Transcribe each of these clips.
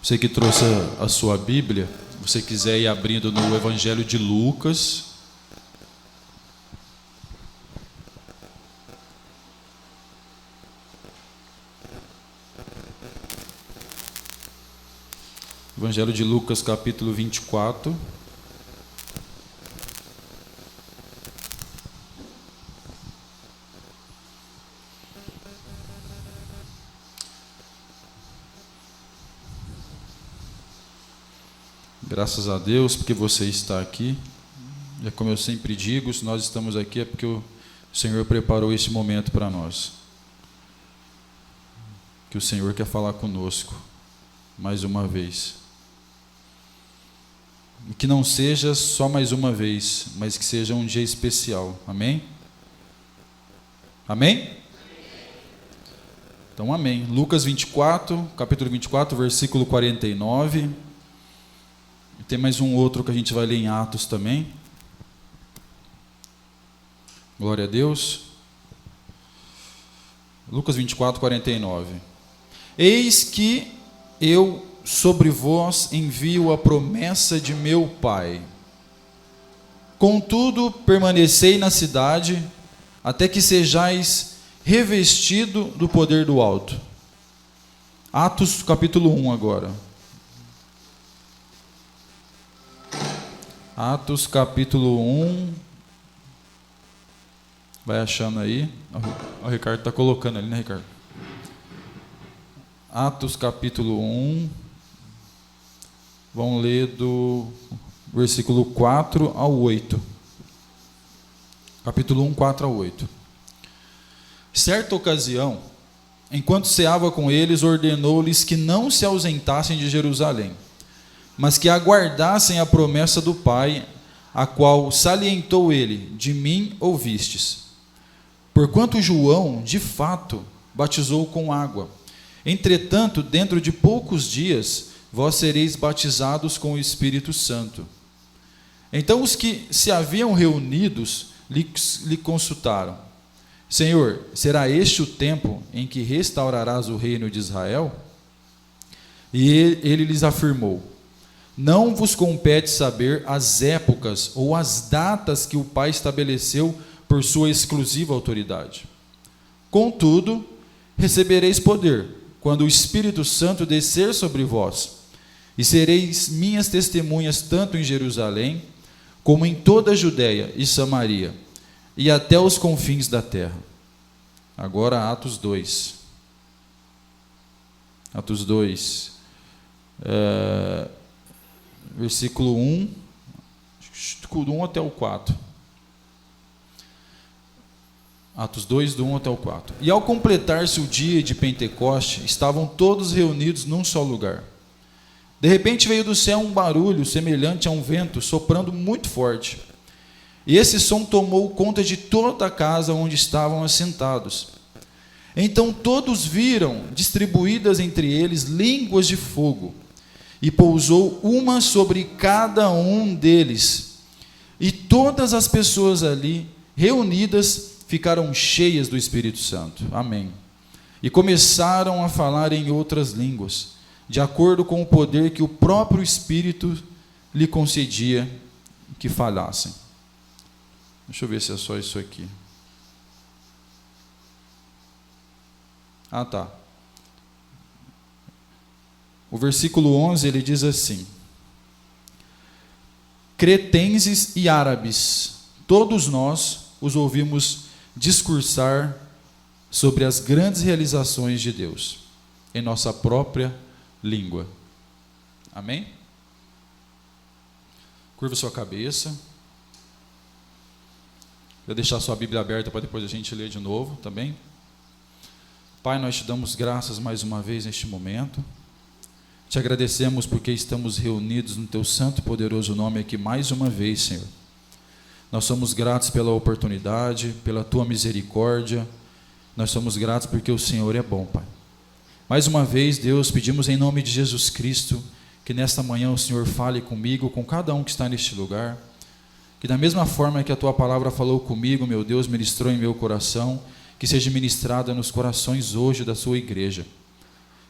Você que trouxe a sua Bíblia, se você quiser ir abrindo no Evangelho de Lucas. Evangelho de Lucas, capítulo 24. Graças a Deus porque você está aqui. É como eu sempre digo, se nós estamos aqui é porque o Senhor preparou esse momento para nós. Que o Senhor quer falar conosco mais uma vez. E que não seja só mais uma vez, mas que seja um dia especial. Amém? Amém? Então, amém. Lucas 24, capítulo 24, versículo 49. E tem mais um outro que a gente vai ler em Atos também. Glória a Deus. Lucas 24, 49. Eis que eu sobre vós envio a promessa de meu Pai. Contudo, permanecei na cidade, até que sejais revestido do poder do alto. Atos capítulo 1 agora. Atos capítulo 1. Vai achando aí. O Ricardo está colocando ali, né, Ricardo? Atos capítulo 1. Vamos ler do versículo 4 ao 8. Capítulo 1, 4 ao 8. Certa ocasião, enquanto ceava com eles, ordenou-lhes que não se ausentassem de Jerusalém, mas que aguardassem a promessa do Pai, a qual salientou ele: de mim ouvistes. Porquanto João, de fato, batizou com água. Entretanto, dentro de poucos dias, vós sereis batizados com o Espírito Santo. Então os que se haviam reunidos lhe consultaram: Senhor, será este o tempo em que restaurarás o reino de Israel? E ele lhes afirmou: não vos compete saber as épocas ou as datas que o Pai estabeleceu por sua exclusiva autoridade. Contudo, recebereis poder quando o Espírito Santo descer sobre vós, e sereis minhas testemunhas tanto em Jerusalém, como em toda a Judéia e Samaria, e até os confins da terra. Agora Atos 2. Atos 2. Versículo 1. Do 1 até o 4. Atos 2, do 1 até o 4. E ao completar-se o dia de Pentecoste, estavam todos reunidos num só lugar. De repente veio do céu um barulho semelhante a um vento, soprando muito forte. E esse som tomou conta de toda a casa onde estavam assentados. Então todos viram, distribuídas entre eles, línguas de fogo, e pousou uma sobre cada um deles. E todas as pessoas ali, reunidas, ficaram cheias do Espírito Santo. Amém. E começaram a falar em outras línguas, de acordo com o poder que o próprio Espírito lhe concedia que falassem. Deixa eu ver se é só isso aqui. Ah, tá. O versículo 11, ele diz assim: cretenses e árabes, todos nós os ouvimos discursar sobre as grandes realizações de Deus, em nossa própria língua. Amém? Curva sua cabeça. Vou deixar sua Bíblia aberta para depois a gente ler de novo também. Pai, nós te damos graças mais uma vez neste momento. Te agradecemos porque estamos reunidos no teu santo e poderoso nome aqui mais uma vez, Senhor. Nós somos gratos pela oportunidade, pela tua misericórdia. Nós somos gratos porque o Senhor é bom, Pai. Mais uma vez, Deus, pedimos em nome de Jesus Cristo que nesta manhã o Senhor fale comigo, com cada um que está neste lugar, que da mesma forma que a tua palavra falou comigo, meu Deus, ministrou em meu coração, que seja ministrada nos corações hoje da sua igreja.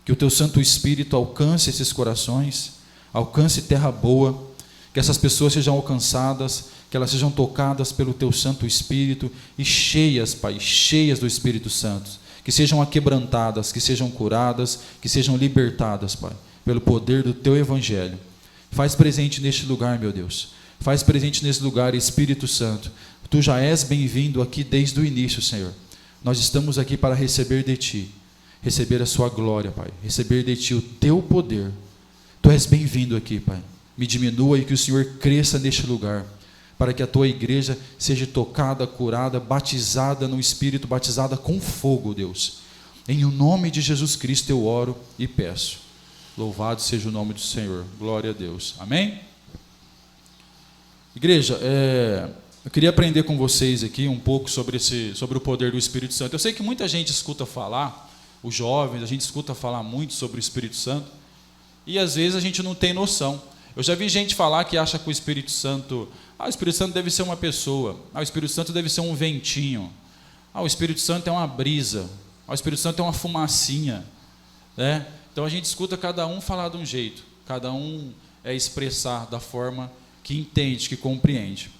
Que o teu Santo Espírito alcance esses corações, alcance terra boa, que essas pessoas sejam alcançadas, que elas sejam tocadas pelo teu Santo Espírito e cheias, Pai, cheias do Espírito Santo, que sejam aquebrantadas, que sejam curadas, que sejam libertadas, Pai, pelo poder do teu Evangelho. Faz presente neste lugar, meu Deus, faz presente nesse lugar, Espírito Santo. Tu já és bem-vindo aqui desde o início, Senhor. Nós estamos aqui para receber de Ti, receber a sua glória, Pai, receber de Ti o teu poder. Tu és bem-vindo aqui, Pai. Me diminua e que o Senhor cresça neste lugar, para que a Tua igreja seja tocada, curada, batizada no Espírito, batizada com fogo, Deus. Em o nome de Jesus Cristo eu oro e peço. Louvado seja o nome do Senhor. Glória a Deus. Amém? Igreja, eu queria aprender com vocês aqui um pouco sobre o poder do Espírito Santo. Eu sei que muita gente escuta falar, os jovens, a gente escuta falar muito sobre o Espírito Santo, e às vezes a gente não tem noção. Eu já vi gente falar que acha que o Espírito Santo deve ser uma pessoa, o Espírito Santo deve ser um ventinho, o Espírito Santo é uma brisa, o Espírito Santo é uma fumacinha, né? Então a gente escuta cada um falar de um jeito, cada um expressar da forma que entende, que compreende,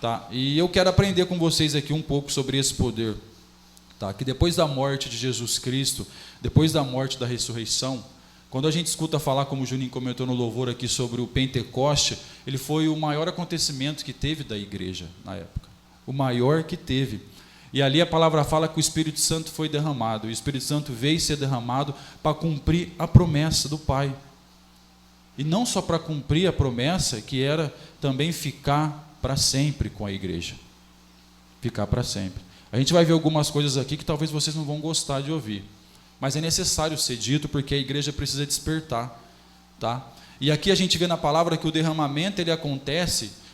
tá? E eu quero aprender com vocês aqui um pouco sobre esse poder, tá? Que depois da morte de Jesus Cristo, depois da morte da ressurreição, quando a gente escuta falar, como o Juninho comentou no louvor aqui, sobre o Pentecoste, ele foi o maior acontecimento que teve da igreja na época, o maior que teve. E ali a palavra fala que o Espírito Santo foi derramado, o Espírito Santo veio ser derramado para cumprir a promessa do Pai. E não só para cumprir a promessa, que era também ficar para sempre com a igreja. Ficar para sempre. A gente vai ver algumas coisas aqui que talvez vocês não vão gostar de ouvir, mas é necessário ser dito porque a igreja precisa despertar, tá? E aqui a gente vê na palavra que o derramamento ele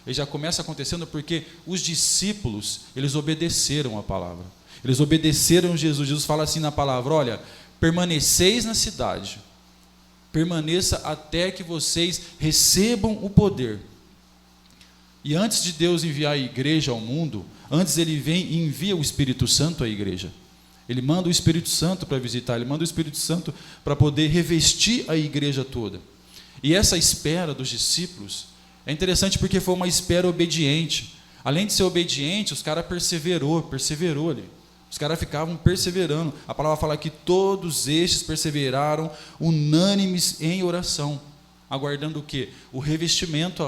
já começa acontecendo porque os discípulos, eles obedeceram a palavra. Eles obedeceram Jesus. Jesus fala assim na palavra: olha, permaneceis na cidade, permaneça até que vocês recebam o poder. E antes de Deus enviar a igreja ao mundo, antes ele vem e envia o Espírito Santo à igreja. Ele manda o Espírito Santo para visitar, ele manda o Espírito Santo para poder revestir a igreja toda. E essa espera dos discípulos é interessante porque foi uma espera obediente. Além de ser obediente, os caras perseverou ali. Os caras ficavam perseverando. A palavra fala que todos estes perseveraram unânimes em oração, aguardando o quê? O revestimento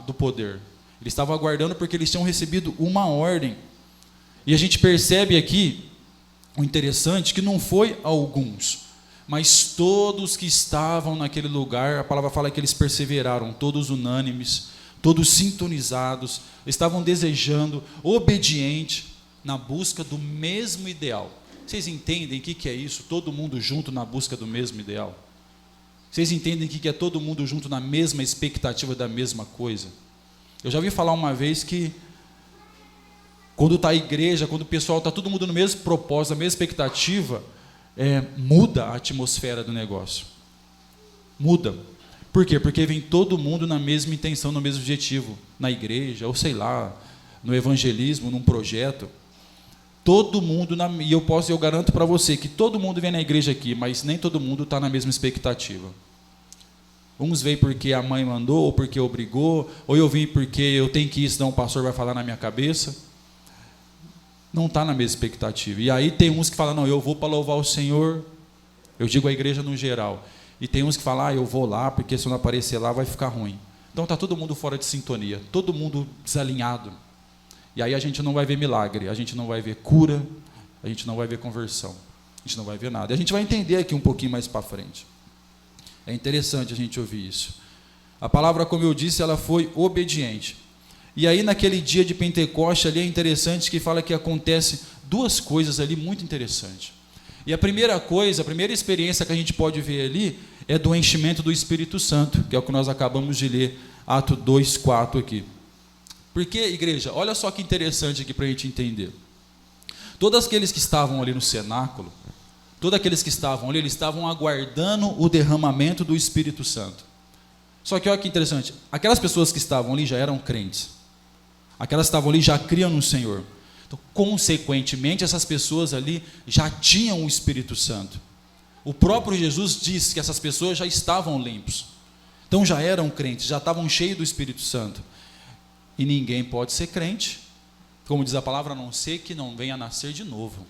do poder. Eles estavam aguardando porque eles tinham recebido uma ordem. E a gente percebe aqui o interessante que não foi alguns, mas todos que estavam naquele lugar. A palavra fala que eles perseveraram, todos unânimes, todos sintonizados, estavam desejando, obediente, na busca do mesmo ideal. Vocês entendem o que é isso? Todo mundo junto na busca do mesmo ideal? Vocês entendem o que é todo mundo junto na mesma expectativa da mesma coisa? Eu já ouvi falar uma vez que quando está a igreja, quando o pessoal está todo mundo no mesmo propósito, na mesma expectativa, muda a atmosfera do negócio. Muda. Por quê? Porque vem todo mundo na mesma intenção, no mesmo objetivo, na igreja, ou sei lá, no evangelismo, num projeto. Todo mundo, e eu garanto para você que todo mundo vem na igreja aqui, mas nem todo mundo está na mesma expectativa. Uns vêm porque a mãe mandou, ou porque obrigou, ou eu vim porque eu tenho que ir, senão o pastor vai falar na minha cabeça. Não está na mesma expectativa. E aí tem uns que falam: não, eu vou para louvar o Senhor. Eu digo a igreja no geral. E tem uns que falam: eu vou lá, porque se eu não aparecer lá vai ficar ruim. Então está todo mundo fora de sintonia, todo mundo desalinhado. E aí a gente não vai ver milagre, a gente não vai ver cura, a gente não vai ver conversão, a gente não vai ver nada. E a gente vai entender aqui um pouquinho mais para frente. É interessante a gente ouvir isso. A palavra, como eu disse, ela foi obediente. E aí naquele dia de Pentecoste ali é interessante que fala que acontece duas coisas ali muito interessantes. E a primeira coisa, a primeira experiência que a gente pode ver ali é do enchimento do Espírito Santo, que é o que nós acabamos de ler, Atos 2:4 aqui. Porque, igreja, olha só que interessante aqui para a gente entender. Todos aqueles que estavam ali no cenáculo, todos aqueles que estavam ali, eles estavam aguardando o derramamento do Espírito Santo. Só que olha que interessante, aquelas pessoas que estavam ali já eram crentes. Aquelas que estavam ali já criam no Senhor. Então, consequentemente, essas pessoas ali já tinham o Espírito Santo. O próprio Jesus disse que essas pessoas já estavam limpos. Então já eram crentes, já estavam cheios do Espírito Santo. E ninguém pode ser crente, como diz a palavra, a não ser que não venha a nascer de novo.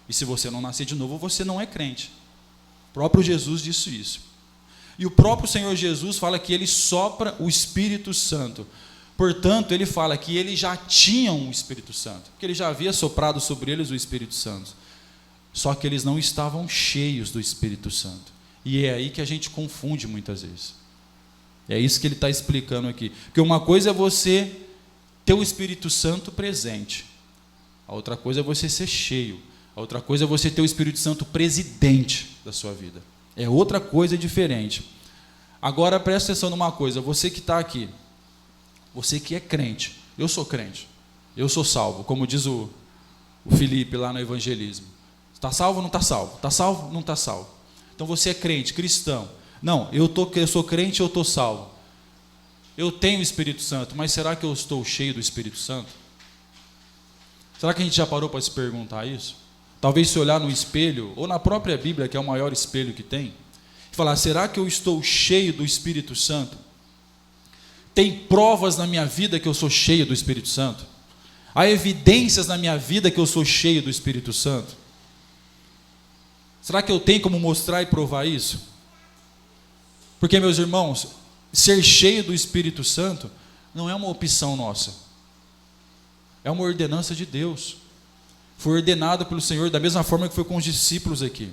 E se você não nascer de novo, você não é crente. O próprio Jesus disse isso. E o próprio Senhor Jesus fala que ele sopra o Espírito Santo. Portanto, ele fala que eles já tinham o Espírito Santo, porque ele já havia soprado sobre eles o Espírito Santo. Só que eles não estavam cheios do Espírito Santo. E é aí que a gente confunde muitas vezes. É isso que ele está explicando aqui. Porque uma coisa é você ter o Espírito Santo presente. A outra coisa é você ser cheio. A outra coisa é você ter o Espírito Santo presidente da sua vida. É outra coisa diferente. Agora presta atenção numa coisa. Você que está aqui, você que é crente, eu sou crente, eu sou salvo, como diz o Felipe lá no evangelismo. Está salvo ou não está salvo? Está salvo ou não está salvo? Então você é crente, cristão. Não, eu sou crente, eu estou salvo. Eu tenho o Espírito Santo, mas será que eu estou cheio do Espírito Santo? Será que a gente já parou para se perguntar isso? Talvez se olhar no espelho, ou na própria Bíblia, que é o maior espelho que tem, e falar, será que eu estou cheio do Espírito Santo? Tem provas na minha vida que eu sou cheio do Espírito Santo? Há evidências na minha vida que eu sou cheio do Espírito Santo? Será que eu tenho como mostrar e provar isso? Porque, meus irmãos, ser cheio do Espírito Santo não é uma opção nossa. É uma ordenança de Deus. Foi ordenado pelo Senhor, da mesma forma que foi com os discípulos aqui.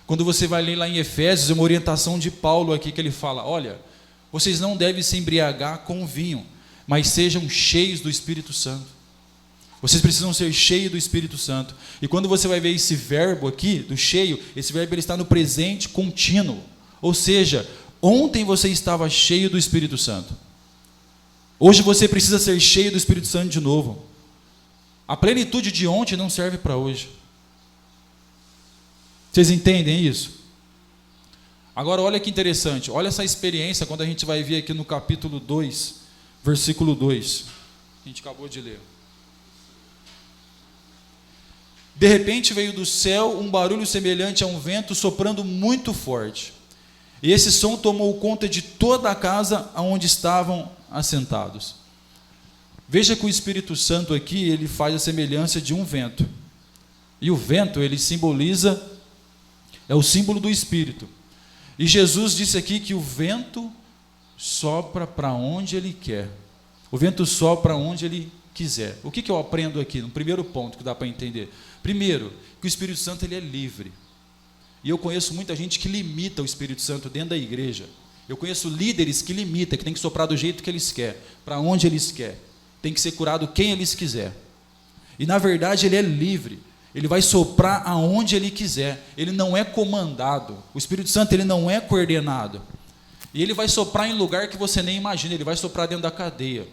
Quando você vai ler lá em Efésios, é uma orientação de Paulo aqui, que ele fala, olha, vocês não devem se embriagar com vinho, mas sejam cheios do Espírito Santo. Vocês precisam ser cheios do Espírito Santo. E quando você vai ver esse verbo aqui, do cheio, esse verbo ele está no presente contínuo. Ou seja, ontem você estava cheio do Espírito Santo. Hoje você precisa ser cheio do Espírito Santo de novo. A plenitude de ontem não serve para hoje. Vocês entendem isso? Agora olha que interessante, olha essa experiência quando a gente vai ver aqui no capítulo 2, versículo 2, que a gente acabou de ler. De repente veio do céu um barulho semelhante a um vento soprando muito forte. E esse som tomou conta de toda a casa onde estavam assentados. Veja que o Espírito Santo aqui, ele faz a semelhança de um vento. E o vento, ele simboliza, é o símbolo do Espírito. E Jesus disse aqui que o vento sopra para onde ele quer. O vento sopra onde ele quiser. O que eu aprendo aqui, no primeiro ponto que dá para entender? Primeiro, que o Espírito Santo ele é livre. E eu conheço muita gente que limita o Espírito Santo dentro da igreja. Eu conheço líderes que limitam, que tem que soprar do jeito que eles querem, para onde eles querem. Tem que ser curado quem eles quiser. E na verdade ele é livre. Ele vai soprar aonde ele quiser. Ele não é comandado. O Espírito Santo ele não é coordenado. E ele vai soprar em lugar que você nem imagina. Ele vai soprar dentro da cadeia.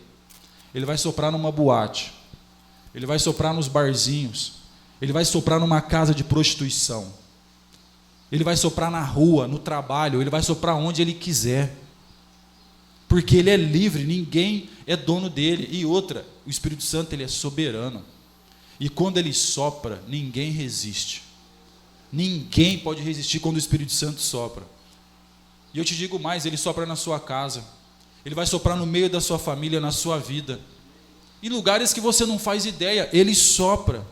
Ele vai soprar numa boate. Ele vai soprar nos barzinhos. Ele vai soprar numa casa de prostituição. Ele vai soprar na rua, no trabalho. Ele vai soprar onde ele quiser. Porque ele é livre, ninguém é dono dele. E outra, o Espírito Santo ele é soberano. E quando ele sopra, ninguém resiste. Ninguém pode resistir quando o Espírito Santo sopra. E eu te digo mais, ele sopra na sua casa. Ele vai soprar no meio da sua família, na sua vida. Em lugares que você não faz ideia, ele sopra.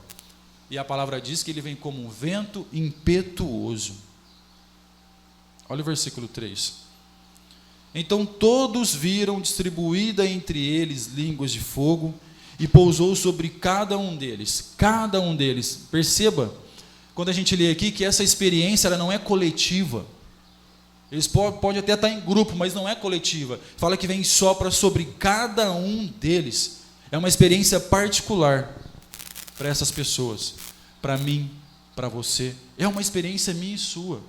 E a palavra diz que ele vem como um vento impetuoso. Olha o versículo 3. Então todos viram distribuída entre eles línguas de fogo, e pousou sobre cada um deles. Cada um deles. Perceba, quando a gente lê aqui, que essa experiência ela não é coletiva. Eles podem até estar em grupo, mas não é coletiva. Fala que vem e sopra sobre cada um deles. É uma experiência particular para essas pessoas. Para mim, para você. É uma experiência minha e sua.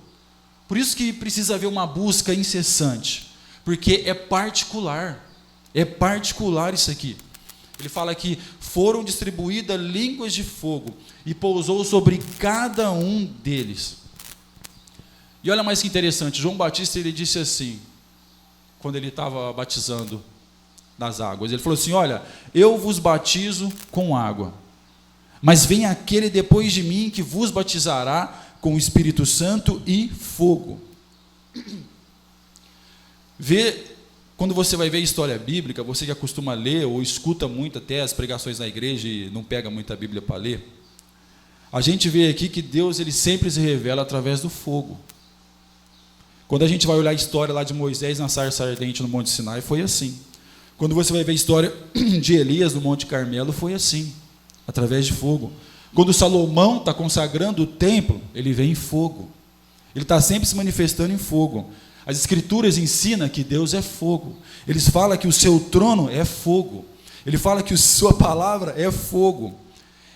Por isso que precisa haver uma busca incessante. Porque é particular. É particular isso aqui. Ele fala que foram distribuídas línguas de fogo e pousou sobre cada um deles. E olha mais que interessante, João Batista ele disse assim, quando ele estava batizando nas águas, ele falou assim, olha, eu vos batizo com água, mas vem aquele depois de mim que vos batizará com o Espírito Santo e fogo. Quando você vai ver história bíblica, você que costuma ler ou escuta muito até as pregações na igreja e não pega muita Bíblia para ler, a gente vê aqui que Deus ele sempre se revela através do fogo. Quando a gente vai olhar a história lá de Moisés na sarça ardente no Monte Sinai, foi assim. Quando você vai ver a história de Elias no Monte Carmelo, foi assim, através de fogo. Quando Salomão está consagrando o templo, ele vem em fogo. Ele está sempre se manifestando em fogo. As Escrituras ensinam que Deus é fogo. Eles falam que o seu trono é fogo. Ele fala que a sua palavra é fogo.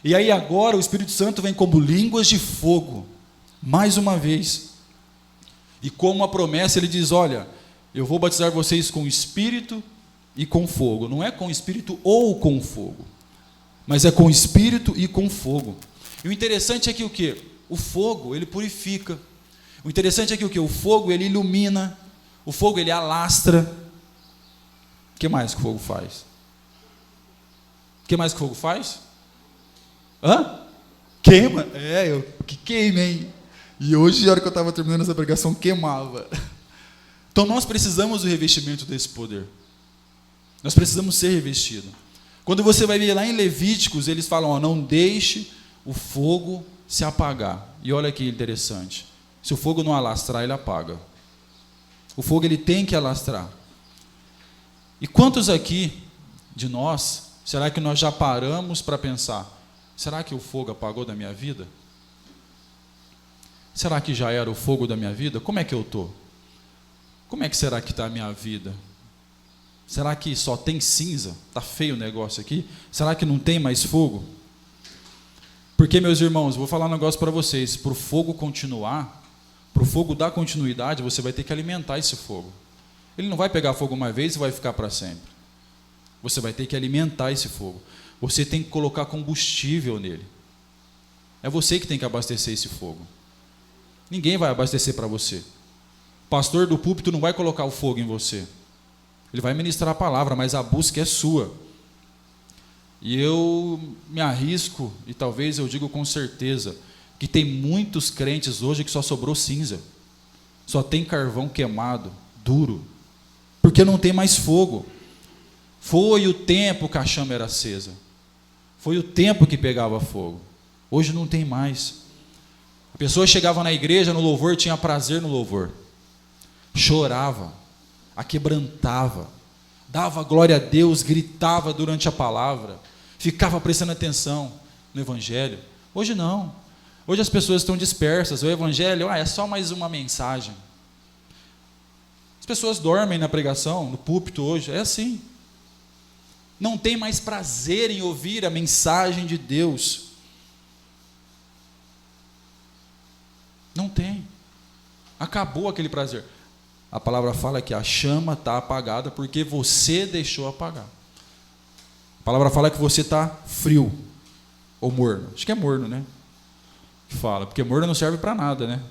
E aí agora o Espírito Santo vem como línguas de fogo, mais uma vez. E como uma promessa, ele diz, olha, eu vou batizar vocês com Espírito e com fogo. Não é com Espírito ou com fogo, mas é com Espírito e com fogo. E o interessante é que o quê? O fogo, ele purifica. O interessante é que o quê? O fogo, ele ilumina. O fogo, ele alastra. O que mais que o fogo faz? O que mais que o fogo faz? Queima? Eu que queimei. E hoje, na hora que eu estava terminando essa pregação, queimava. Então nós precisamos do revestimento desse poder. Nós precisamos ser revestidos. Quando você vai ver lá em Levíticos, eles falam, não deixe o fogo se apagar. E olha que interessante. Se o fogo não alastrar, ele apaga. O fogo ele tem que alastrar. E quantos aqui de nós, será que nós já paramos para pensar, será que o fogo apagou da minha vida? Será que já era o fogo da minha vida? Como é que eu estou? Como é que será que está a minha vida? Será que só tem cinza? Está feio o negócio aqui? Será que não tem mais fogo? Porque, meus irmãos, vou falar um negócio para vocês, para o fogo continuar, para o fogo dar continuidade, você vai ter que alimentar esse fogo. Ele não vai pegar fogo uma vez e vai ficar para sempre. Você vai ter que alimentar esse fogo. Você tem que colocar combustível nele. É você que tem que abastecer esse fogo. Ninguém vai abastecer para você. O pastor do púlpito não vai colocar o fogo em você. Ele vai ministrar a palavra, mas a busca é sua. E eu me arrisco, e talvez eu digo com certeza, que tem muitos crentes hoje que só sobrou cinza. Só tem carvão queimado, duro. Porque não tem mais fogo. Foi o tempo que a chama era acesa. Foi o tempo que pegava fogo. Hoje não tem mais. A pessoa chegava na igreja, no louvor, tinha prazer no louvor. Chorava, aquebrantava, dava glória a Deus, gritava durante a palavra, ficava prestando atenção no evangelho. Hoje não. Hoje as pessoas estão dispersas. O evangelho é só mais uma mensagem. As pessoas dormem na pregação, no púlpito hoje. É assim. Não tem mais prazer em ouvir a mensagem de Deus. Não tem. Acabou aquele prazer. A palavra fala que a chama está apagada porque você deixou apagar. A palavra fala que você está frio ou morno. Acho que é morno, né? Que fala, porque morno não serve para nada, né?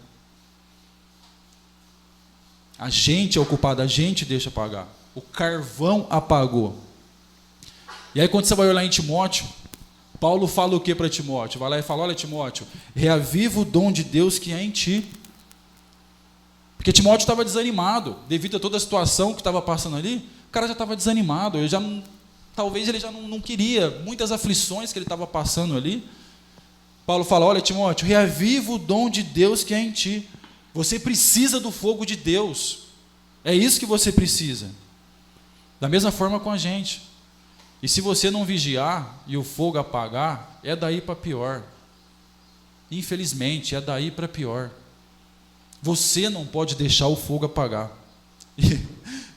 A gente é o culpado, a gente deixa apagar. O carvão apagou. E aí quando você vai olhar em Timóteo, Paulo fala o que para Timóteo? Vai lá e fala, olha Timóteo, reaviva o dom de Deus que é em ti. Porque Timóteo estava desanimado, devido a toda a situação que estava passando ali, o cara já estava desanimado, talvez ele já não queria, muitas aflições que ele estava passando ali. Paulo fala, olha Timóteo, reaviva o dom de Deus que é em ti. Você precisa do fogo de Deus. É isso que você precisa. Da mesma forma com a gente. E se você não vigiar e o fogo apagar, é daí para pior. Infelizmente, é daí para pior. Você não pode deixar o fogo apagar.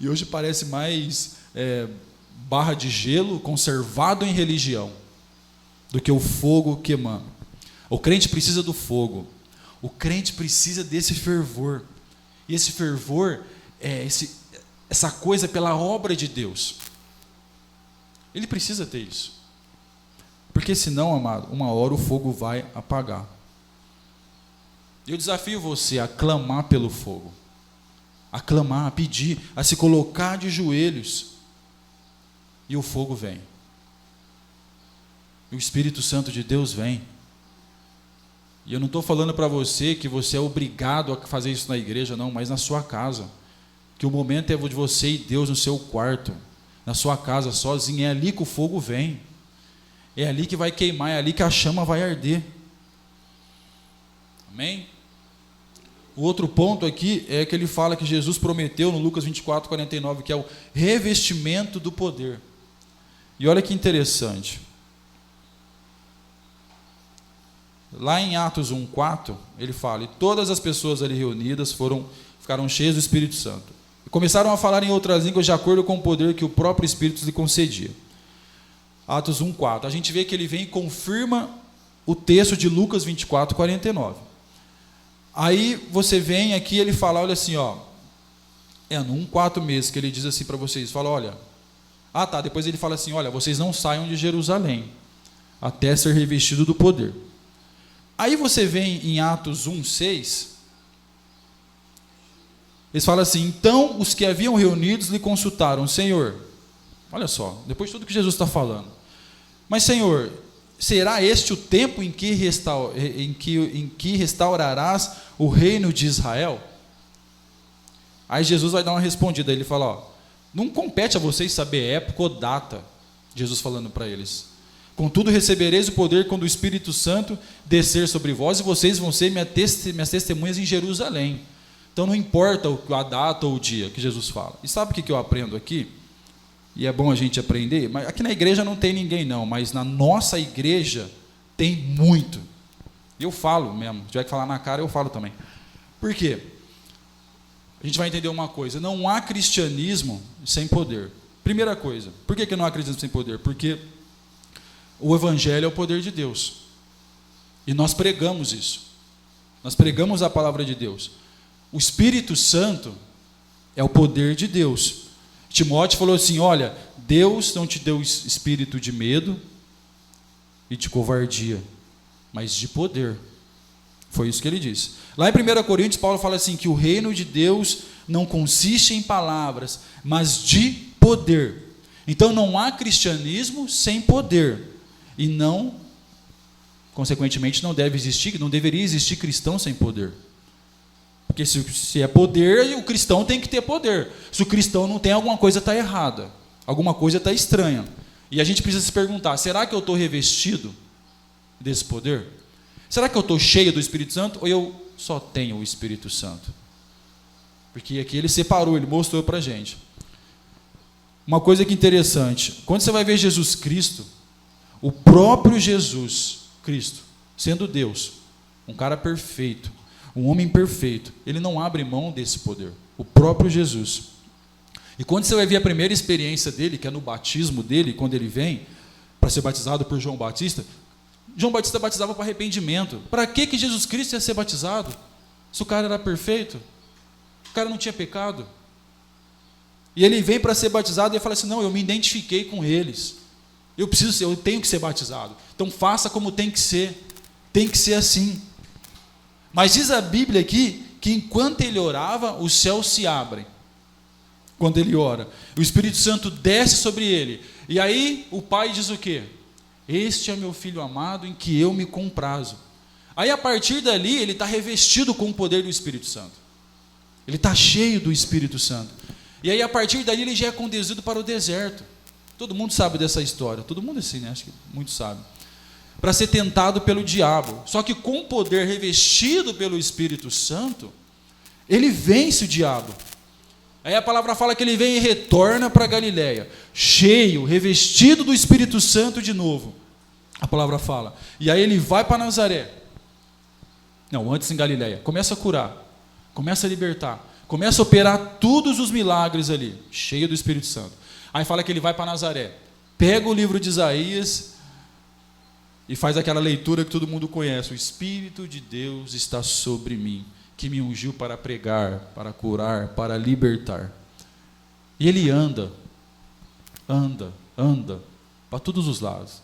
E hoje parece mais barra de gelo conservado em religião do que o fogo queimando. O crente precisa do fogo. O crente precisa desse fervor. E esse fervor é essa coisa pela obra de Deus. Ele precisa ter isso. Porque senão, amado, uma hora o fogo vai apagar. Eu desafio você a clamar pelo fogo. A clamar, a pedir, a se colocar de joelhos. E o fogo vem. E o Espírito Santo de Deus vem. E eu não estou falando para você que você é obrigado a fazer isso na igreja, não, mas na sua casa. Que o momento é de você e Deus no seu quarto, na sua casa, sozinho. É ali que o fogo vem. É ali que vai queimar, é ali que a chama vai arder. Amém? O outro ponto aqui é que ele fala que Jesus prometeu no Lucas 24:49, que é o revestimento do poder. E olha que interessante. Lá em Atos 1:4, ele fala: e todas as pessoas ali reunidas ficaram cheias do Espírito Santo. E começaram a falar em outras línguas de acordo com o poder que o próprio Espírito lhe concedia. Atos 1:4. A gente vê que ele vem e confirma o texto de Lucas 24:49. Aí você vem aqui, ele fala, olha assim, no 1:4 mesmo, que ele diz assim para vocês, fala, olha, depois ele fala assim, olha, vocês não saiam de Jerusalém, até ser revestido do poder. Aí você vem em Atos 1:6, eles falam assim, então os que haviam reunidos lhe consultaram, Senhor, olha só, depois de tudo que Jesus está falando, mas Senhor, será este o tempo em que restaurarás o reino de Israel? Aí Jesus vai dar uma respondida, ele fala, não compete a vocês saber época ou data, Jesus falando para eles, contudo recebereis o poder quando o Espírito Santo descer sobre vós, e vocês vão ser minhas testemunhas em Jerusalém. Então não importa a data ou o dia que Jesus fala. E sabe o que eu aprendo aqui? E é bom a gente aprender, mas aqui na igreja não tem ninguém não, mas na nossa igreja tem muito. Eu falo mesmo, se tiver que falar na cara, eu falo também. Por quê? A gente vai entender uma coisa, não há cristianismo sem poder. Primeira coisa, por que não há cristianismo sem poder? Porque o evangelho é o poder de Deus. E nós pregamos isso. Nós pregamos a palavra de Deus. O Espírito Santo é o poder de Deus. Timóteo falou assim, olha, Deus não te deu espírito de medo e de covardia, mas de poder. Foi isso que ele disse. Lá em 1 Coríntios, Paulo fala assim, que o reino de Deus não consiste em palavras, mas de poder. Então não há cristianismo sem poder. E não, consequentemente, não deveria existir cristão sem poder. Porque se é poder, o cristão tem que ter poder. Se o cristão não tem, alguma coisa está errada. Alguma coisa está estranha. E a gente precisa se perguntar, será que eu estou revestido desse poder? Será que eu estou cheio do Espírito Santo ou eu só tenho o Espírito Santo? Porque aqui ele separou, ele mostrou para a gente. Uma coisa que é interessante, quando você vai ver Jesus Cristo, o próprio Jesus Cristo, sendo Deus, um cara perfeito, um homem perfeito, ele não abre mão desse poder, o próprio Jesus. E quando você vai ver a primeira experiência dele, que é no batismo dele, quando ele vem para ser batizado por João Batista batizava para arrependimento. Para que Jesus Cristo ia ser batizado? Se o cara era perfeito, o cara não tinha pecado. E ele vem para ser batizado e ele fala assim, não, eu me identifiquei com eles, eu tenho que ser batizado, então faça como tem que ser assim. Mas diz a Bíblia aqui, que enquanto ele orava, os céus se abrem, quando ele ora, o Espírito Santo desce sobre ele, e aí o Pai diz o quê? Este é meu Filho amado, em que eu me comprazo. Aí a partir dali, ele está revestido com o poder do Espírito Santo, ele está cheio do Espírito Santo, e aí a partir dali ele já é conduzido para o deserto. Todo mundo sabe dessa história, todo mundo assim, né? Acho que muitos sabem. Para ser tentado pelo diabo. Só que com o poder revestido pelo Espírito Santo, ele vence o diabo. Aí a palavra fala que ele vem e retorna para Galiléia, cheio, revestido do Espírito Santo de novo. A palavra fala. E aí ele vai para Nazaré. Não, antes em Galiléia. Começa a curar, começa a libertar, começa a operar todos os milagres ali, cheio do Espírito Santo. Aí fala que ele vai para Nazaré, pega o livro de Isaías e faz aquela leitura que todo mundo conhece. O Espírito de Deus está sobre mim, que me ungiu para pregar, para curar, para libertar. E ele anda para todos os lados.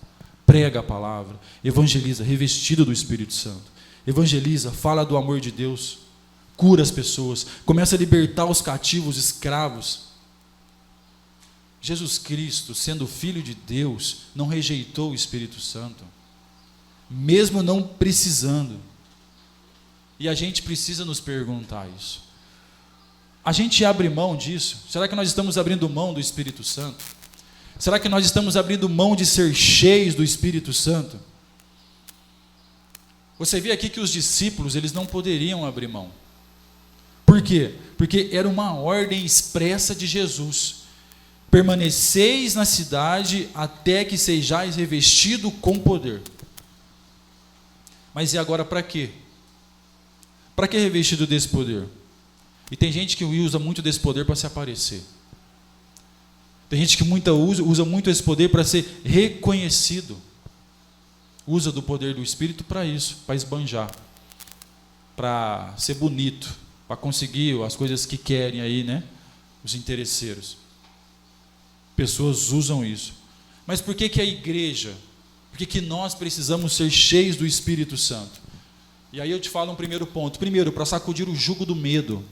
Prega a palavra, evangeliza, revestido do Espírito Santo. Evangeliza, fala do amor de Deus, cura as pessoas, começa a libertar os cativos, escravos. Jesus Cristo, sendo Filho de Deus, não rejeitou o Espírito Santo, mesmo não precisando. E a gente precisa nos perguntar isso. A gente abre mão disso? Será que nós estamos abrindo mão do Espírito Santo? Será que nós estamos abrindo mão de ser cheios do Espírito Santo? Você vê aqui que os discípulos, eles não poderiam abrir mão. Por quê? Porque era uma ordem expressa de Jesus. Permaneceis na cidade até que sejais revestido com poder. Mas e agora para quê? Para que revestido desse poder? E tem gente que usa muito desse poder para se aparecer. Tem gente que usa muito esse poder para ser reconhecido. Usa do poder do Espírito para isso, para esbanjar, para ser bonito, para conseguir as coisas que querem aí, né? Os interesseiros. Pessoas usam isso. Mas por que a igreja, por que nós precisamos ser cheios do Espírito Santo? E aí eu te falo um primeiro ponto. Primeiro, para sacudir o jugo do medo.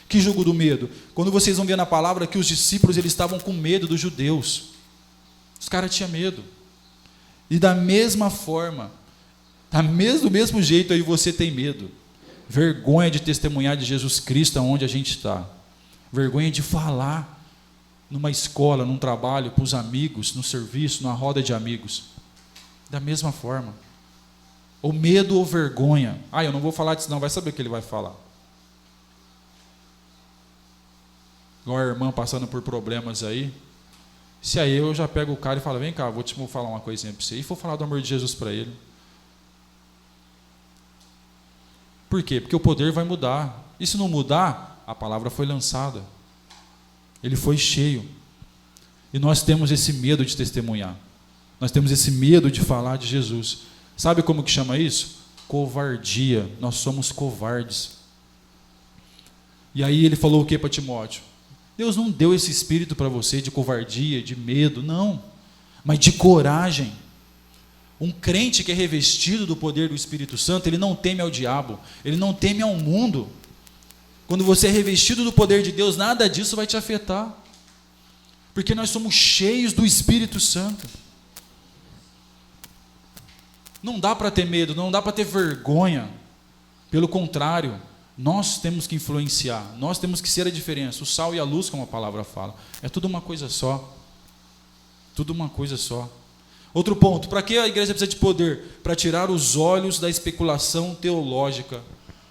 Que jugo do medo? Quando vocês vão ver na palavra que os discípulos eles estavam com medo dos judeus. Os caras tinham medo. E da mesma forma, do mesmo jeito aí você tem medo. Vergonha de testemunhar de Jesus Cristo aonde a gente está. Vergonha de falar numa escola, num trabalho, para os amigos, no serviço, numa roda de amigos. Da mesma forma. Ou medo ou vergonha. Eu não vou falar disso não, vai saber o que ele vai falar. Igual a irmã passando por problemas aí. Se aí eu já pego o cara e falo, vem cá, vou te falar uma coisinha para você. E vou falar do amor de Jesus para ele. Por quê? Porque o poder vai mudar. E se não mudar, a palavra foi lançada. Ele foi cheio. E nós temos esse medo de testemunhar. Nós temos esse medo de falar de Jesus. Sabe como que chama isso? Covardia. Nós somos covardes. E aí ele falou o que para Timóteo? Deus não deu esse espírito para você de covardia, de medo, não. Mas de coragem. Um crente que é revestido do poder do Espírito Santo, ele não teme ao diabo, ele não teme ao mundo. Quando você é revestido do poder de Deus, nada disso vai te afetar. Porque nós somos cheios do Espírito Santo. Não dá para ter medo, não dá para ter vergonha. Pelo contrário, nós temos que influenciar, nós temos que ser a diferença. O sal e a luz, como a palavra fala, é tudo uma coisa só. Tudo uma coisa só. Outro ponto, para que a igreja precisa de poder? Para tirar os olhos da especulação teológica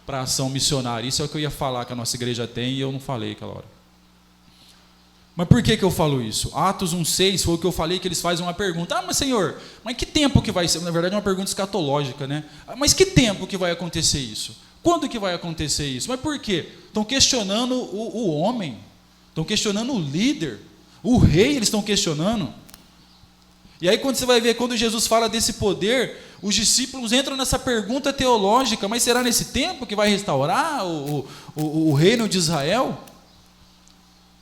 para a ação missionária. Isso é o que eu ia falar que a nossa igreja tem e eu não falei aquela hora. Mas por que eu falo isso? Atos 1,6 foi o que eu falei, que eles fazem uma pergunta. Mas Senhor, mas que tempo que vai ser? Na verdade é uma pergunta escatológica, né? Mas que tempo que vai acontecer isso? Quando que vai acontecer isso? Mas por quê? Estão questionando o homem, estão questionando o líder, o rei, eles estão questionando. E aí quando você vai ver, quando Jesus fala desse poder, os discípulos entram nessa pergunta teológica, mas será nesse tempo que vai restaurar o reino de Israel?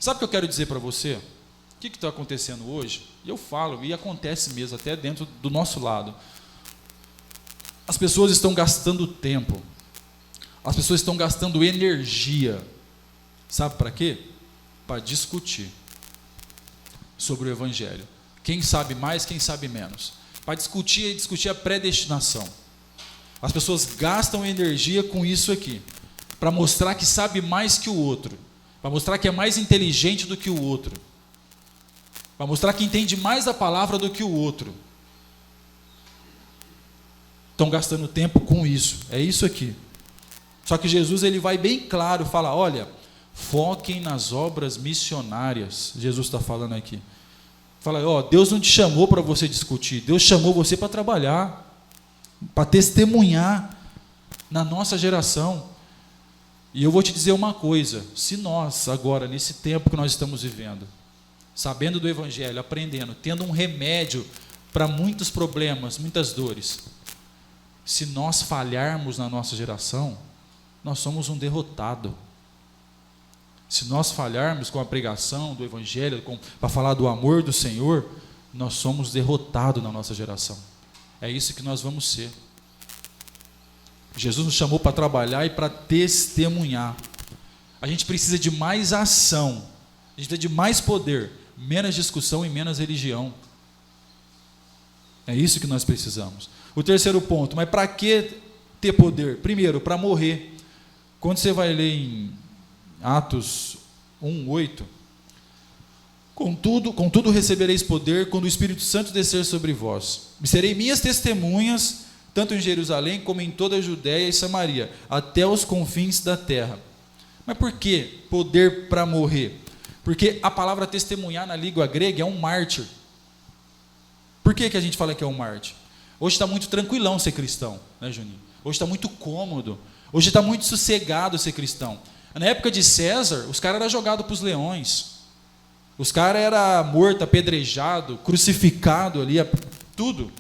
Sabe o que eu quero dizer para você? O que está acontecendo hoje? E eu falo, e acontece mesmo, até dentro do nosso lado. As pessoas estão gastando tempo. As pessoas estão gastando energia. Sabe para quê? Para discutir sobre o Evangelho. Quem sabe mais, quem sabe menos. Para discutir a predestinação. As pessoas gastam energia com isso aqui. Para mostrar que sabe mais que o outro. Para mostrar que é mais inteligente do que o outro. Para mostrar que entende mais a palavra do que o outro. Estão gastando tempo com isso. É isso aqui. Só que Jesus ele vai bem claro, fala, olha, foquem nas obras missionárias. Jesus está falando aqui. Fala, Deus não te chamou para você discutir, Deus chamou você para trabalhar, para testemunhar na nossa geração. E eu vou te dizer uma coisa, se nós agora, nesse tempo que nós estamos vivendo, sabendo do Evangelho, aprendendo, tendo um remédio para muitos problemas, muitas dores, se nós falharmos na nossa geração, nós somos um derrotado. Se nós falharmos com a pregação do Evangelho, para falar do amor do Senhor, nós somos derrotados na nossa geração. É isso que nós vamos ser. Jesus nos chamou para trabalhar e para testemunhar. A gente precisa de mais ação, a gente precisa de mais poder, menos discussão e menos religião. É isso que nós precisamos. O terceiro ponto, mas para que ter poder? Primeiro, para morrer. Quando você vai ler em Atos 1:8, contudo recebereis poder quando o Espírito Santo descer sobre vós. E serei minhas testemunhas, tanto em Jerusalém como em toda a Judéia e Samaria, até os confins da terra. Mas por que poder para morrer? Porque a palavra testemunhar na língua grega é um mártir. Por que a gente fala que é um mártir? Hoje está muito tranquilão ser cristão, né, Juninho? Hoje está muito cômodo. Hoje está muito sossegado ser cristão. Na época de César, os caras eram jogados para os leões. Os caras eram mortos, apedrejados, crucificados ali, tudo.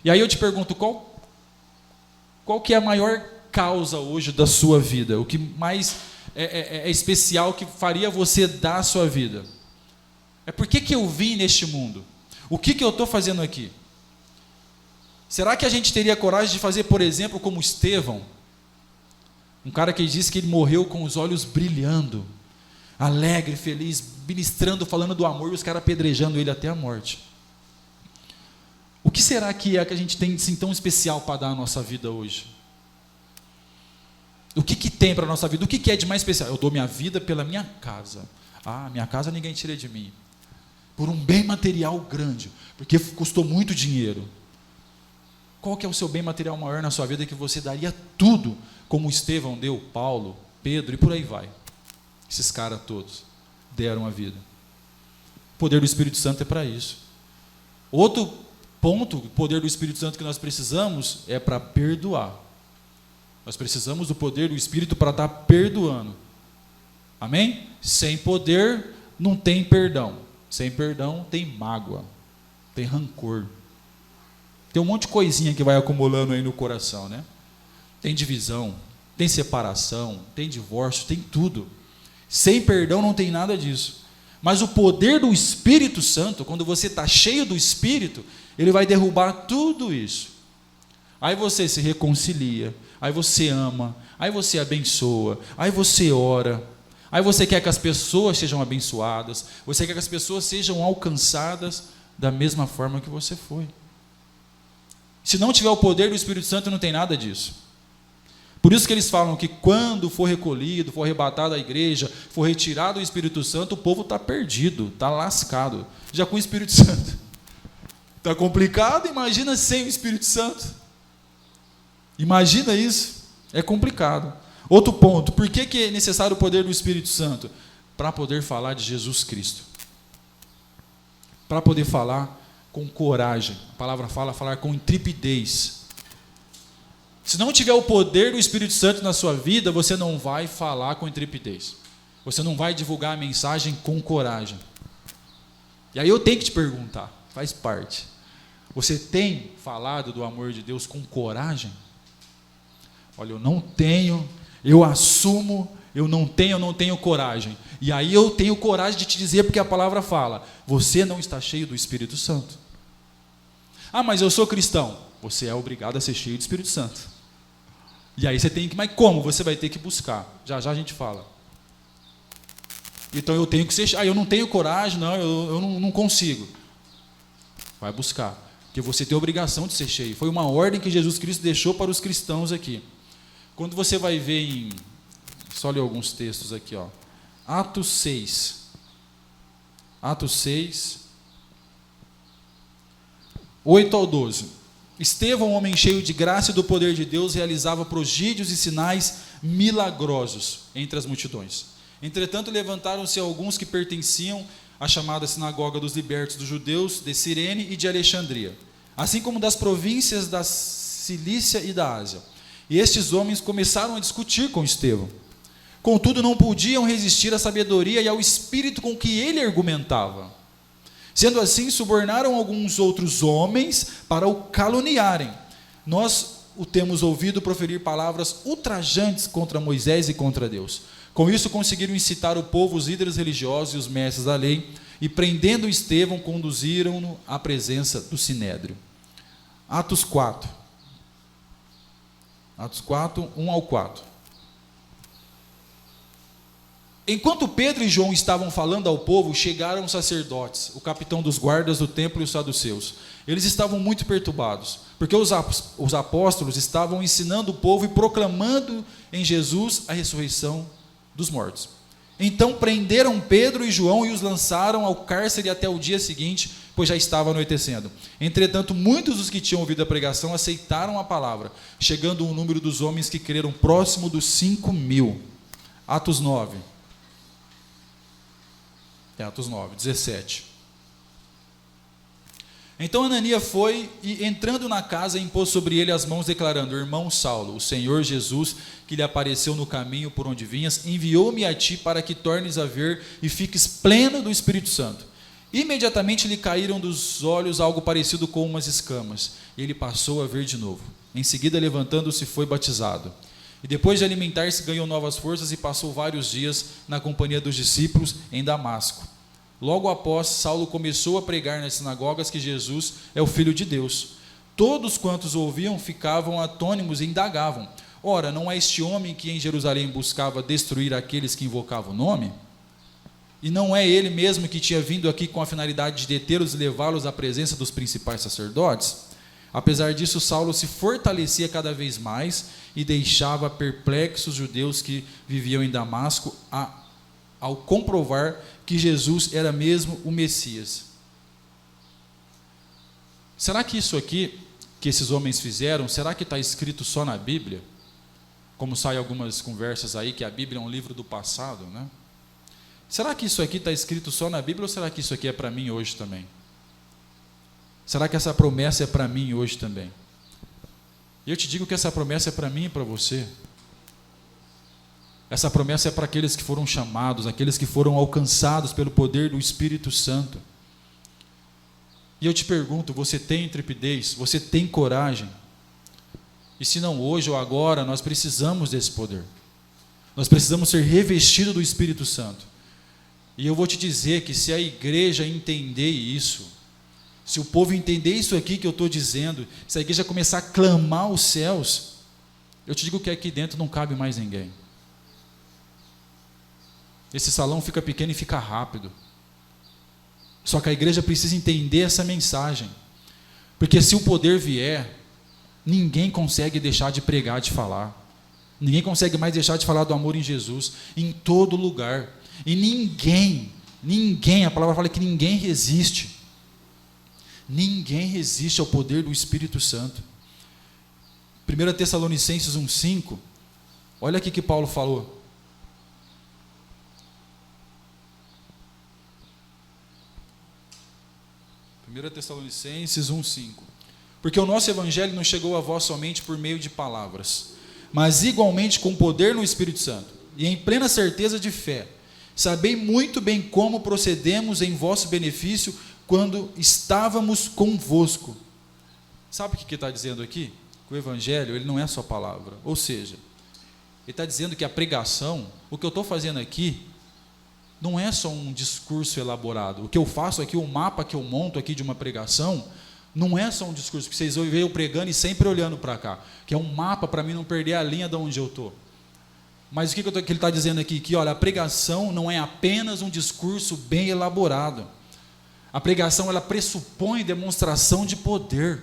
E aí eu te pergunto, qual que é a maior causa hoje da sua vida? O que mais é especial que faria você dar a sua vida? É por que eu vim neste mundo? O que eu estou fazendo aqui? Será que a gente teria coragem de fazer, por exemplo, como Estevão? Um cara que disse que ele morreu com os olhos brilhando, alegre, feliz, ministrando, falando do amor, e os caras apedrejando ele até a morte. O que será que é que a gente tem assim, tão especial para dar à nossa vida hoje? O que tem para a nossa vida? O que é de mais especial? Eu dou minha vida pela minha casa. Minha casa ninguém tira de mim. Por um bem material grande, porque custou muito dinheiro. Qual que é o seu bem material maior na sua vida que você daria tudo, como Estevão deu, Paulo, Pedro e por aí vai? Esses caras todos deram a vida. O poder do Espírito Santo é para isso. Outro ponto, o poder do Espírito Santo que nós precisamos é para perdoar. Nós precisamos do poder do Espírito para estar perdoando. Amém? Sem poder não tem perdão. Sem perdão tem mágoa, tem rancor. Tem um monte de coisinha que vai acumulando aí no coração, né? Tem divisão, tem separação, tem divórcio, tem tudo. Sem perdão não tem nada disso. Mas o poder do Espírito Santo, quando você está cheio do Espírito, ele vai derrubar tudo isso. Aí você se reconcilia, aí você ama, aí você abençoa, aí você ora, aí você quer que as pessoas sejam abençoadas, você quer que as pessoas sejam alcançadas da mesma forma que você foi. Se não tiver o poder do Espírito Santo, não tem nada disso. Por isso que eles falam que quando for recolhido, for arrebatado a igreja, for retirado o Espírito Santo, o povo está perdido, está lascado. Já com o Espírito Santo. Está complicado, imagina sem o Espírito Santo. Imagina isso, é complicado. Outro ponto, por que é necessário o poder do Espírito Santo? Para poder falar de Jesus Cristo. Para poder falar com coragem. A palavra fala, falar com intrepidez. Se não tiver o poder do Espírito Santo na sua vida, você não vai falar com intrepidez. Você não vai divulgar a mensagem com coragem. E aí eu tenho que te perguntar, faz parte. Você tem falado do amor de Deus com coragem? Olha, eu não tenho, eu assumo, eu não tenho coragem. E aí eu tenho coragem de te dizer, porque a palavra fala, você não está cheio do Espírito Santo. Mas eu sou cristão. Você é obrigado a ser cheio do Espírito Santo. E aí você tem que, mas como? Você vai ter que buscar. Já já a gente fala. Então eu tenho que ser, eu não tenho coragem, não, eu não consigo. Vai buscar. Porque você tem a obrigação de ser cheio. Foi uma ordem que Jesus Cristo deixou para os cristãos aqui. Quando você vai ver só ler alguns textos aqui, ó. Atos 6. Atos 6, 8 ao 12. Estevão, homem cheio de graça e do poder de Deus, realizava prodígios e sinais milagrosos entre as multidões. Entretanto, levantaram-se alguns que pertenciam à chamada sinagoga dos libertos dos judeus de Cirene e de Alexandria, assim como das províncias da Cilícia e da Ásia. E estes homens começaram a discutir com Estevão. Contudo, não podiam resistir à sabedoria e ao espírito com que ele argumentava. Sendo assim, subornaram alguns outros homens para o caluniarem. Nós o temos ouvido proferir palavras ultrajantes contra Moisés e contra Deus. Com isso, conseguiram incitar o povo, os líderes religiosos e os mestres da lei, e prendendo Estevão, conduziram-no à presença do Sinédrio. Atos 4. Atos 4, 1 ao 4. Enquanto Pedro e João estavam falando ao povo, chegaram os sacerdotes, o capitão dos guardas do templo e os saduceus. Eles estavam muito perturbados, porque os apóstolos estavam ensinando o povo e proclamando em Jesus a ressurreição dos mortos. Então prenderam Pedro e João e os lançaram ao cárcere até o dia seguinte, pois já estava anoitecendo. Entretanto, muitos dos que tinham ouvido a pregação aceitaram a palavra, chegando o número dos homens que creram próximo dos 5.000. Atos 9. Atos 9, 17. Então Ananias foi e, entrando na casa, impôs sobre ele as mãos, declarando: Irmão Saulo, o Senhor Jesus, que lhe apareceu no caminho por onde vinhas, enviou-me a ti para que tornes a ver e fiques pleno do Espírito Santo. Imediatamente lhe caíram dos olhos algo parecido com umas escamas, e ele passou a ver de novo. Em seguida, levantando-se, foi batizado. E depois de alimentar-se, ganhou novas forças e passou vários dias na companhia dos discípulos em Damasco. Logo após, Saulo começou a pregar nas sinagogas que Jesus é o Filho de Deus. Todos quantos ouviam ficavam atônitos e indagavam: Ora, não é este homem que em Jerusalém buscava destruir aqueles que invocavam o nome? E não é ele mesmo que tinha vindo aqui com a finalidade de detê-los e levá-los à presença dos principais sacerdotes? Apesar disso, Saulo se fortalecia cada vez mais e deixava perplexos os judeus que viviam em Damasco ao comprovar que Jesus era mesmo o Messias. Será que isso aqui que esses homens fizeram, será que está escrito só na Bíblia? Como saem algumas conversas aí que a Bíblia é um livro do passado, né? Será que isso aqui está escrito só na Bíblia ou será que isso aqui é para mim hoje também? Será que essa promessa é para mim hoje também? E eu te digo que essa promessa é para mim e para você. Essa promessa é para aqueles que foram chamados, aqueles que foram alcançados pelo poder do Espírito Santo. E eu te pergunto, você tem intrepidez? Você tem coragem? E se não hoje ou agora, nós precisamos desse poder. Nós precisamos ser revestidos do Espírito Santo. E eu vou te dizer que se a igreja entender isso, se o povo entender isso aqui que eu estou dizendo, se a igreja começar a clamar os céus, eu te digo que aqui dentro não cabe mais ninguém. Esse salão fica pequeno e fica rápido. Só que a igreja precisa entender essa mensagem. Porque se o poder vier, ninguém consegue deixar de pregar, de falar. Ninguém consegue mais deixar de falar do amor em Jesus, em todo lugar. E ninguém, a palavra fala que ninguém resiste. Ninguém resiste ao poder do Espírito Santo. 1 Tessalonicenses 1,5, olha aqui que Paulo falou. 1 Tessalonicenses 1,5. Porque o nosso evangelho não chegou a vós somente por meio de palavras, mas igualmente com poder no Espírito Santo, e em plena certeza de fé. Sabei muito bem como procedemos em vosso benefício quando estávamos convosco. Sabe o que está dizendo aqui? Que o evangelho, ele não é só palavra. Ou seja, ele está dizendo que a pregação, o que eu estou fazendo aqui, não é só um discurso elaborado. O que eu faço aqui, o mapa que eu monto aqui de uma pregação, não é só um discurso que vocês veem eu pregando e sempre olhando para cá, que é um mapa para mim não perder a linha de onde eu estou. Mas o que ele está dizendo aqui? Que olha, a pregação não é apenas um discurso bem elaborado. A pregação, ela pressupõe demonstração de poder.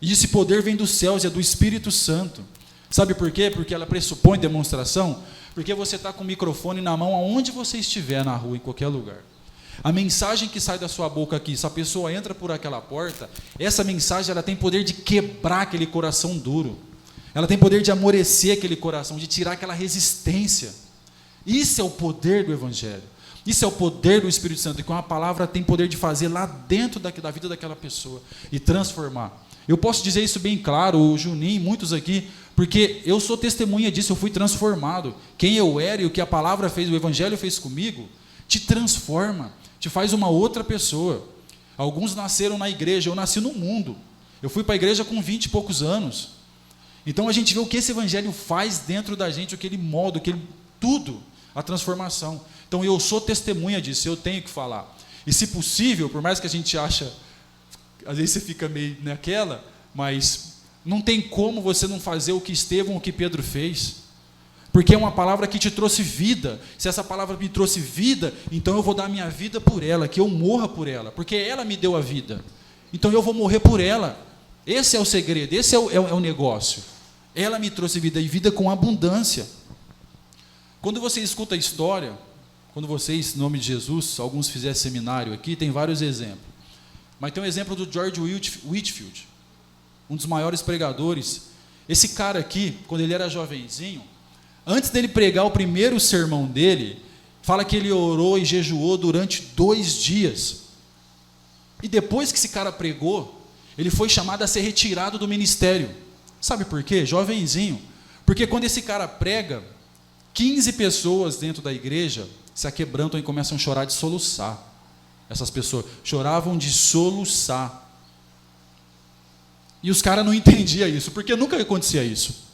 E esse poder vem dos céus, é do Espírito Santo. Sabe por quê? Porque ela pressupõe demonstração. Porque você está com o microfone na mão aonde você estiver, na rua, em qualquer lugar. A mensagem que sai da sua boca aqui, se a pessoa entra por aquela porta, essa mensagem ela tem poder de quebrar aquele coração duro. Ela tem poder de amolecer aquele coração, de tirar aquela resistência. Isso é o poder do Evangelho. Isso é o poder do Espírito Santo, que uma palavra tem poder de fazer lá dentro da vida daquela pessoa e transformar. Eu posso dizer isso bem claro, o Juninho, muitos aqui, porque eu sou testemunha disso, eu fui transformado. Quem eu era e o que a palavra fez, o Evangelho fez comigo, te transforma, te faz uma outra pessoa. Alguns nasceram na igreja, eu nasci no mundo. Eu fui para a igreja com 20 e poucos anos. Então a gente vê o que esse Evangelho faz dentro da gente, o que ele molda, tudo, a transformação. Então eu sou testemunha disso, eu tenho que falar. E se possível, por mais que a gente acha, às vezes você fica meio naquela, mas não tem como você não fazer o que Estevão, o que Pedro fez. Porque é uma palavra que te trouxe vida. Se essa palavra me trouxe vida, então eu vou dar a minha vida por ela, que eu morra por ela, porque ela me deu a vida. Então eu vou morrer por ela. Esse é o segredo, esse é o negócio. Ela me trouxe vida, e vida com abundância. Quando você escuta a história, quando vocês, em nome de Jesus, alguns fizerem seminário aqui, tem vários exemplos. Mas tem um exemplo do George Whitefield, um dos maiores pregadores. Esse cara aqui, quando ele era jovenzinho, antes dele pregar o primeiro sermão dele, fala que ele orou e jejuou durante 2 dias. E depois que esse cara pregou, ele foi chamado a ser retirado do ministério. Sabe por quê? Jovenzinho. Porque quando esse cara prega, 15 pessoas dentro da igreja se aquebrantam e começam a chorar de soluçar. Essas pessoas choravam de soluçar. E os caras não entendiam isso, porque nunca acontecia isso.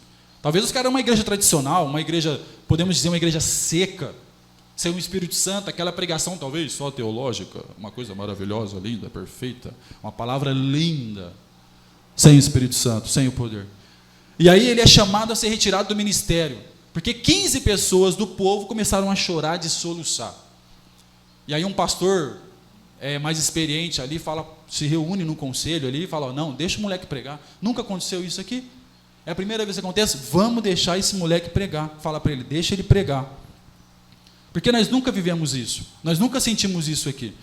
Talvez os caras eram uma igreja tradicional, uma igreja, podemos dizer, uma igreja seca, sem o Espírito Santo, aquela pregação talvez só teológica, uma coisa maravilhosa, linda, perfeita, uma palavra linda, sem o Espírito Santo, sem o poder. E aí ele é chamado a ser retirado do ministério, porque 15 pessoas do povo começaram a chorar de soluçar. E aí um pastor mais experiente ali se reúne no conselho ali e fala, não, deixa o moleque pregar. Nunca aconteceu isso aqui. É a primeira vez que acontece, vamos deixar esse moleque pregar. Fala para ele, deixa ele pregar. Porque nós nunca vivemos isso, nós nunca sentimos isso aqui.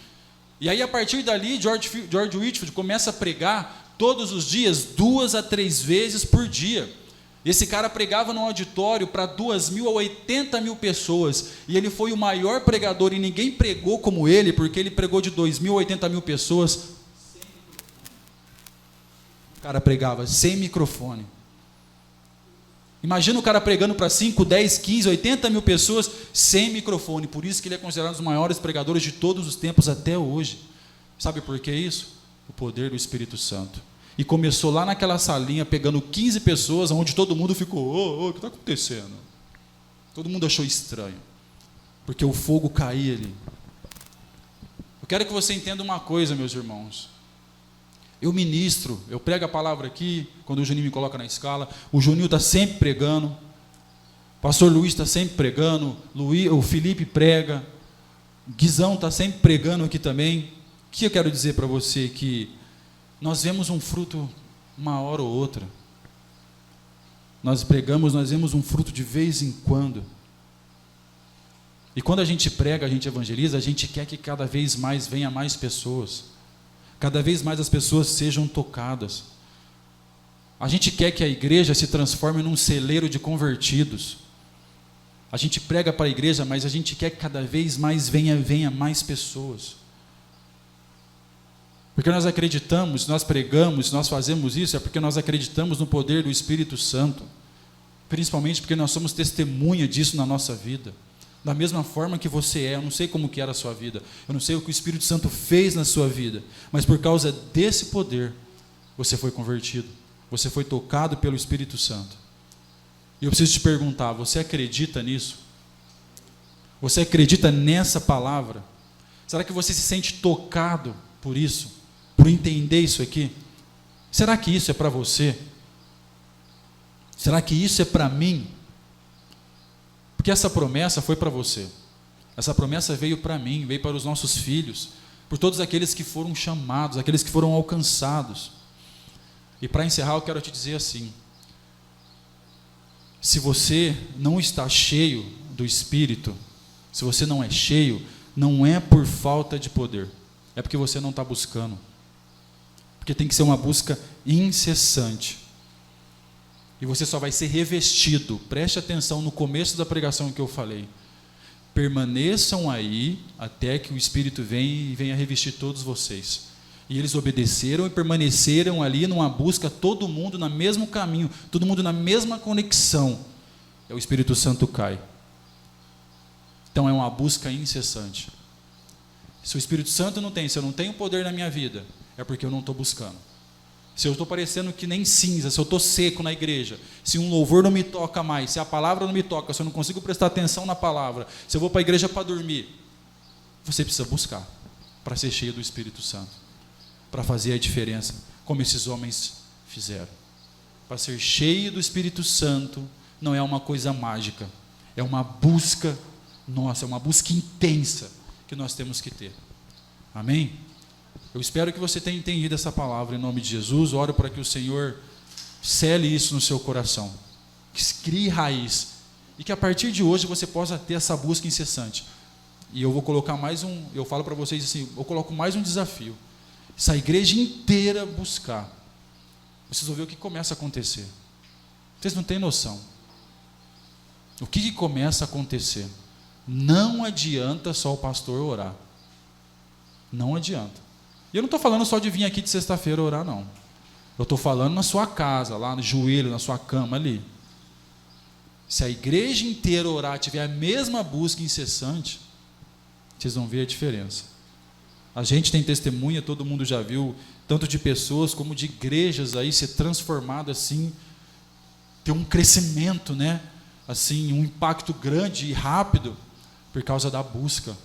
E aí a partir dali, George Whitefield começa a pregar todos os dias, 2 a 3 vezes por dia. Esse cara pregava num auditório para 2.000 a 80.000 pessoas, e ele foi o maior pregador, e ninguém pregou como ele, porque ele pregou de 2.000 a 80.000 pessoas. O cara pregava sem microfone. Imagina o cara pregando para 5, 10, 15, 80.000 pessoas sem microfone. Por isso que ele é considerado um dos maiores pregadores de todos os tempos até hoje. Sabe por que isso? O poder do Espírito Santo. E começou lá naquela salinha, pegando 15 pessoas, onde todo mundo ficou, o que está acontecendo? Todo mundo achou estranho, porque o fogo caía ali. Eu quero que você entenda uma coisa, meus irmãos. Eu ministro, eu prego a palavra aqui, quando o Juninho me coloca na escala, o Juninho está sempre pregando, o pastor Luiz está sempre pregando, o Felipe prega, o Guizão está sempre pregando aqui também. O que eu quero dizer para você? Que nós vemos um fruto uma hora ou outra. Nós pregamos, nós vemos um fruto de vez em quando. E quando a gente prega, a gente evangeliza, a gente quer que cada vez mais venha mais pessoas. Cada vez mais as pessoas sejam tocadas. A gente quer que a igreja se transforme num celeiro de convertidos. A gente prega para a igreja, mas a gente quer que cada vez mais venha mais pessoas. Porque nós acreditamos, nós pregamos, nós fazemos isso, é porque nós acreditamos no poder do Espírito Santo. Principalmente porque nós somos testemunha disso na nossa vida. Da mesma forma que você é, eu não sei como que era a sua vida, eu não sei o que o Espírito Santo fez na sua vida, mas por causa desse poder, você foi convertido, você foi tocado pelo Espírito Santo. E eu preciso te perguntar, você acredita nisso? Você acredita nessa palavra? Será que você se sente tocado por isso? Por entender isso aqui? Será que isso é para você? Será que isso é para mim? Porque essa promessa foi para você. Essa promessa veio para mim, veio para os nossos filhos, por todos aqueles que foram chamados, aqueles que foram alcançados. E para encerrar, eu quero te dizer assim: se você não está cheio do Espírito, se você não é cheio, não é por falta de poder, é porque você não está buscando. Porque tem que ser uma busca incessante. E você só vai ser revestido, preste atenção no começo da pregação que eu falei. Permaneçam aí até que o Espírito venha e venha revestir todos vocês. E eles obedeceram e permaneceram ali numa busca, todo mundo no mesmo caminho, todo mundo na mesma conexão. E o Espírito Santo cai. Então é uma busca incessante. Se o Espírito Santo não tem, se eu não tenho poder na minha vida, é porque eu não estou buscando. Se eu estou parecendo que nem cinza, se eu estou seco na igreja, se um louvor não me toca mais, se a palavra não me toca, se eu não consigo prestar atenção na palavra, se eu vou para a igreja para dormir, você precisa buscar para ser cheio do Espírito Santo, para fazer a diferença, como esses homens fizeram. Para ser cheio do Espírito Santo não é uma coisa mágica, É uma busca nossa, é uma busca intensa que nós temos que ter. Amém? Eu espero que você tenha entendido essa palavra em nome de Jesus. Oro para que o Senhor cele isso no seu coração, que crie raiz, e que a partir de hoje você possa ter essa busca incessante. E eu vou colocar eu falo para vocês assim, eu coloco mais um desafio. Essa igreja inteira buscar. Vocês vão ver o que começa a acontecer. Vocês não têm noção. O que começa a acontecer? Não adianta só o pastor orar. Não adianta. E eu não estou falando só de vir aqui de sexta-feira orar, não. Eu estou falando na sua casa, lá no joelho, na sua cama ali. Se a igreja inteira orar, tiver a mesma busca incessante, vocês vão ver a diferença. A gente tem testemunha, todo mundo já viu, tanto de pessoas como de igrejas aí ser transformado assim, ter um crescimento, né? Assim, um impacto grande e rápido por causa da busca.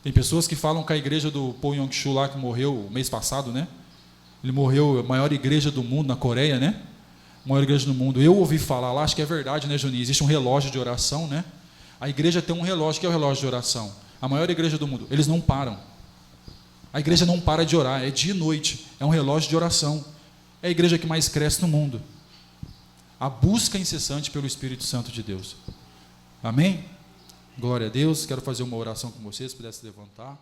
Tem pessoas que falam que a igreja do Paul Yong-Shu lá, que morreu mês passado, né? Ele morreu, a maior igreja do mundo, na Coreia, né? A maior igreja do mundo. Eu ouvi falar lá, acho que é verdade, né, Juninho? Existe um relógio de oração, né? A igreja tem um relógio, que é o relógio de oração. A maior igreja do mundo, eles não param. A igreja não para de orar, é dia e noite. É um relógio de oração. É a igreja que mais cresce no mundo. A busca incessante pelo Espírito Santo de Deus. Amém? Glória a Deus. Quero fazer uma oração com vocês, se pudesse levantar.